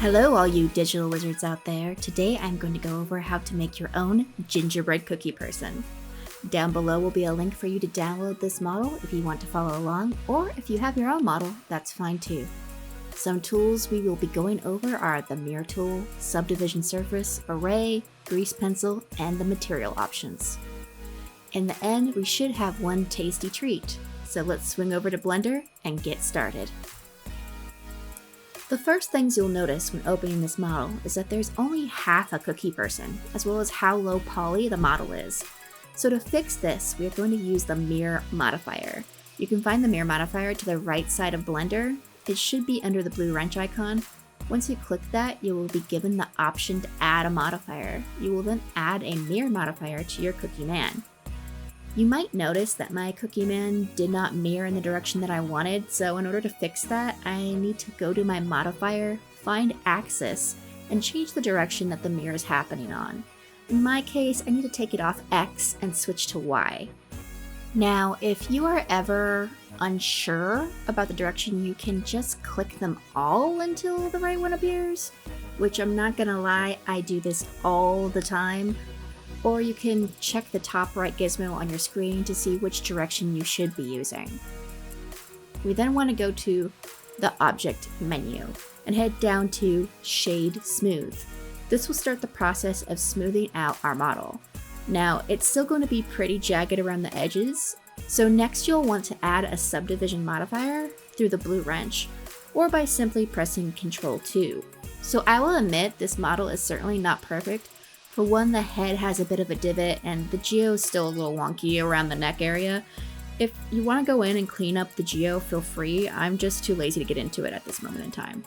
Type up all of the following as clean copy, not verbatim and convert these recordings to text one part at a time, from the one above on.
Hello all you digital wizards out there. Today I'm going to go over how to make your own gingerbread cookie person. Down below will be a link for you to download this model if you want to follow along, or if you have your own model, that's fine too. Some tools we will be going over are the mirror tool, subdivision surface, array, grease pencil, and the material options. In the end, we should have one tasty treat. So let's swing over to Blender and get started. The first things you'll notice when opening this model is that there's only half a cookie person, as well as how low poly the model is. So to fix this, we are going to use the mirror modifier. You can find the mirror modifier to the right side of Blender. It should be under the blue wrench icon. Once you click that, you will be given the option to add a modifier. You will then add a mirror modifier to your cookie man. You might notice that my cookie man did not mirror in the direction that I wanted, so in order to fix that, I need to go to my modifier, find axis, and change the direction that the mirror is happening on. In my case, I need to take it off X and switch to Y. Now, if you are ever unsure about the direction, you can just click them all until the right one appears, which I'm not gonna lie, I do this all the time. Or you can check the top right gizmo on your screen to see which direction you should be using. We then want to go to the Object menu and head down to Shade Smooth. This will start the process of smoothing out our model. Now, it's still going to be pretty jagged around the edges, so next you'll want to add a subdivision modifier through the blue wrench, or by simply pressing Ctrl 2. So I will admit this model is certainly not perfect. For one, the head has a bit of a divot and the geo is still a little wonky around the neck area. If you want to go in and clean up the geo, feel free. I'm just too lazy to get into it at this moment in time.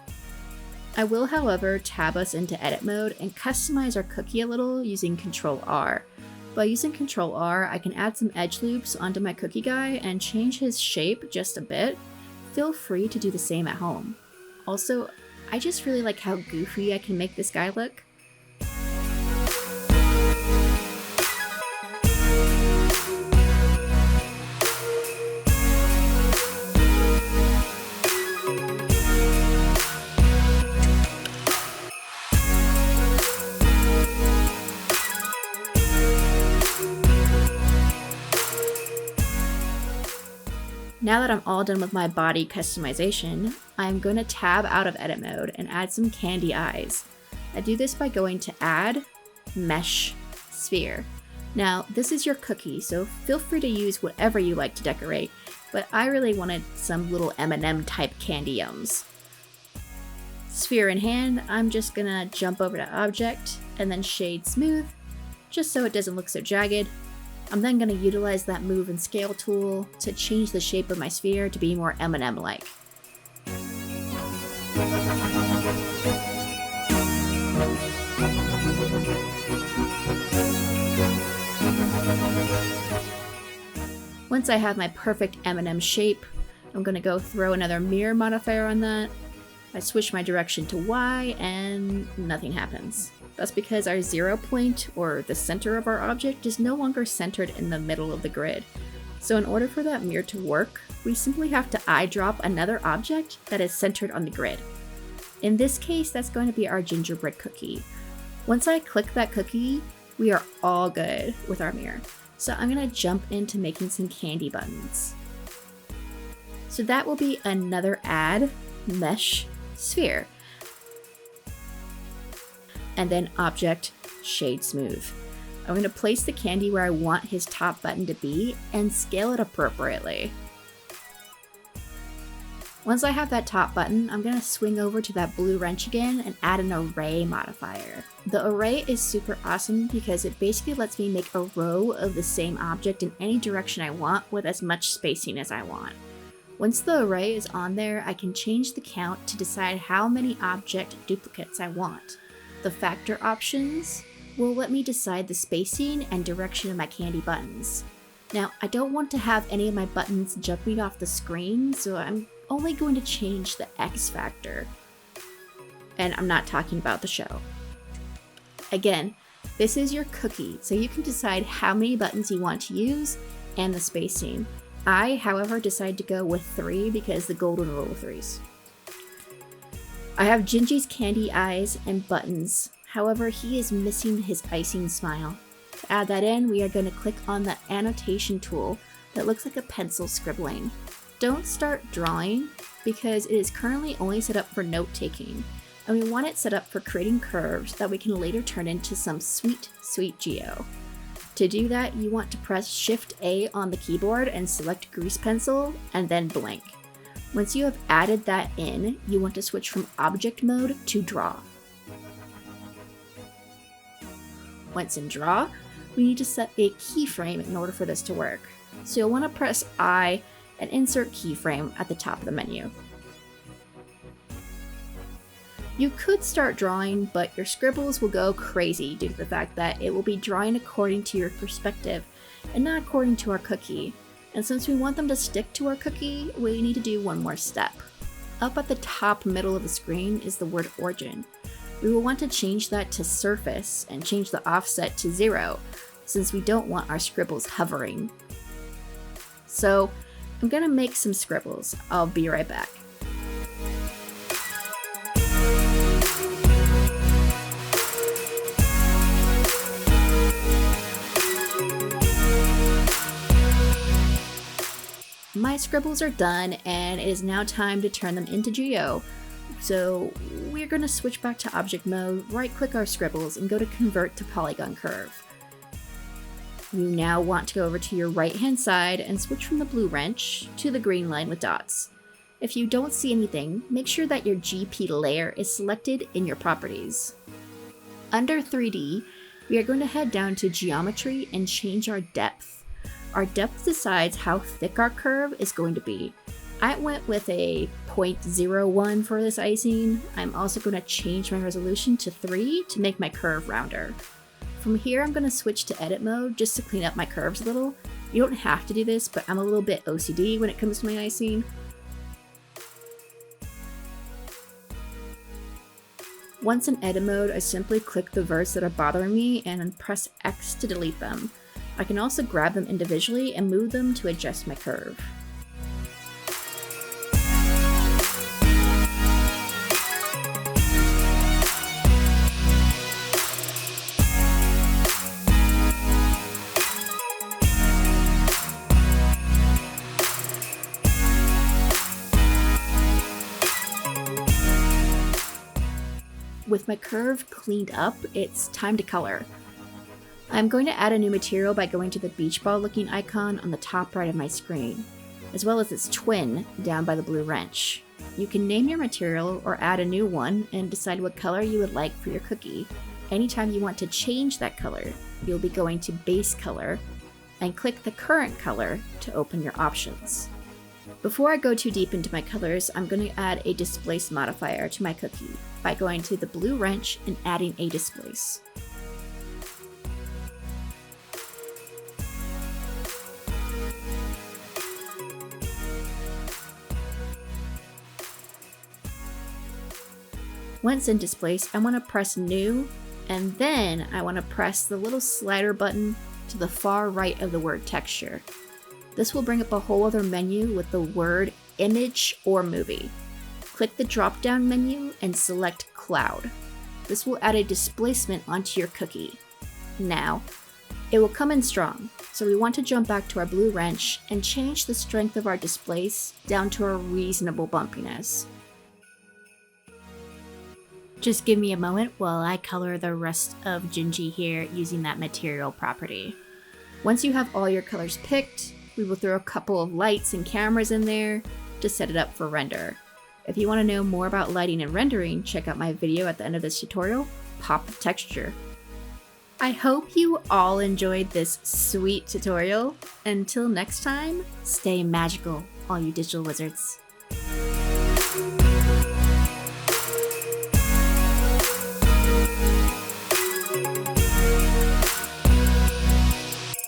I will, however, tab us into edit mode and customize our cookie a little using Ctrl R. By using Ctrl R, I can add some edge loops onto my cookie guy and change his shape just a bit. Feel free to do the same at home. Also, I just really like how goofy I can make this guy look. Now that I'm all done with my body customization, I'm going to tab out of edit mode and add some candy eyes. I do this by going to Add, Mesh, Sphere. Now, this is your cookie, so feel free to use whatever you like to decorate, but I really wanted some little M&M type candy yums. Sphere in hand, I'm just gonna jump over to Object and then Shade Smooth, just so it doesn't look so jagged. I'm then going to utilize that Move and Scale tool to change the shape of my sphere to be more M&M-like. Once I have my perfect M&M shape, I'm going to go throw another mirror modifier on that. I switch my direction to Y and nothing happens. That's because our 0 point, or the center of our object, is no longer centered in the middle of the grid. So in order for that mirror to work, we simply have to eyedrop another object that is centered on the grid. In this case, that's going to be our gingerbread cookie. Once I click that cookie, we are all good with our mirror. So I'm going to jump into making some candy buttons. So that will be another Add, Mesh, Sphere. And then Object, Shade Smooth. I'm going to place the candy where I want his top button to be and scale it appropriately. Once I have that top button, I'm going to swing over to that blue wrench again and add an array modifier. The array is super awesome because it basically lets me make a row of the same object in any direction I want with as much spacing as I want. Once the array is on there, I can change the count to decide how many object duplicates I want. The factor options will let me decide the spacing and direction of my candy buttons. Now, I don't want to have any of my buttons jumping off the screen, so I'm only going to change the X factor. And I'm not talking about the show. Again, this is your cookie, so you can decide how many buttons you want to use and the spacing. I, however, decided to go with 3 because the golden rule of 3s. I have Gingy's candy eyes and buttons, however he is missing his icing smile. To add that in, we are going to click on the annotation tool that looks like a pencil scribbling. Don't start drawing because it is currently only set up for note taking, and we want it set up for creating curves that we can later turn into some sweet geo. To do that, you want to press Shift A on the keyboard and select grease pencil and then blank. Once you have added that in, you want to switch from object mode to draw. Once in draw, we need to set a keyframe in order for this to work. So you'll want to press I and insert keyframe at the top of the menu. You could start drawing, but your scribbles will go crazy due to the fact that it will be drawing according to your perspective and not according to our cookie. And since we want them to stick to our cookie, we need to do one more step. Up at the top middle of the screen is the word origin. We will want to change that to surface and change the offset to 0, since we don't want our scribbles hovering. So I'm gonna make some scribbles. I'll be right back. My scribbles are done, and it is now time to turn them into geo. So we're going to switch back to object mode, right click our scribbles, and go to convert to polygon curve. You now want to go over to your right hand side and switch from the blue wrench to the green line with dots. If you don't see anything, make sure that your GP layer is selected in your properties. Under 3D, we are going to head down to geometry and change our depth. Our depth decides how thick our curve is going to be. I went with a 0.01 for this icing. I'm also going to change my resolution to 3 to make my curve rounder. From here, I'm going to switch to edit mode just to clean up my curves a little. You don't have to do this, but I'm a little bit OCD when it comes to my icing. Once in edit mode, I simply click the verts that are bothering me and press X to delete them. I can also grab them individually and move them to adjust my curve. With my curve cleaned up, it's time to color. I'm going to add a new material by going to the beach ball looking icon on the top right of my screen, as well as its twin down by the blue wrench. You can name your material or add a new one and decide what color you would like for your cookie. Anytime you want to change that color, you'll be going to base color and click the current color to open your options. Before I go too deep into my colors, I'm going to add a Displace Modifier to my cookie by going to the blue wrench and adding a Displace. Once in Displace, I want to press New, and then I want to press the little slider button to the far right of the word texture. This will bring up a whole other menu with the word Image or Movie. Click the drop-down menu and select Cloud. This will add a displacement onto your cookie. Now, it will come in strong, so we want to jump back to our blue wrench and change the strength of our displace down to a reasonable bumpiness. Just give me a moment while I color the rest of Gingy here using that material property. Once you have all your colors picked, we will throw a couple of lights and cameras in there to set it up for render. If you want to know more about lighting and rendering, check out my video at the end of this tutorial, Pop of Texture. I hope you all enjoyed this sweet tutorial. Until next time, stay magical, all you digital wizards.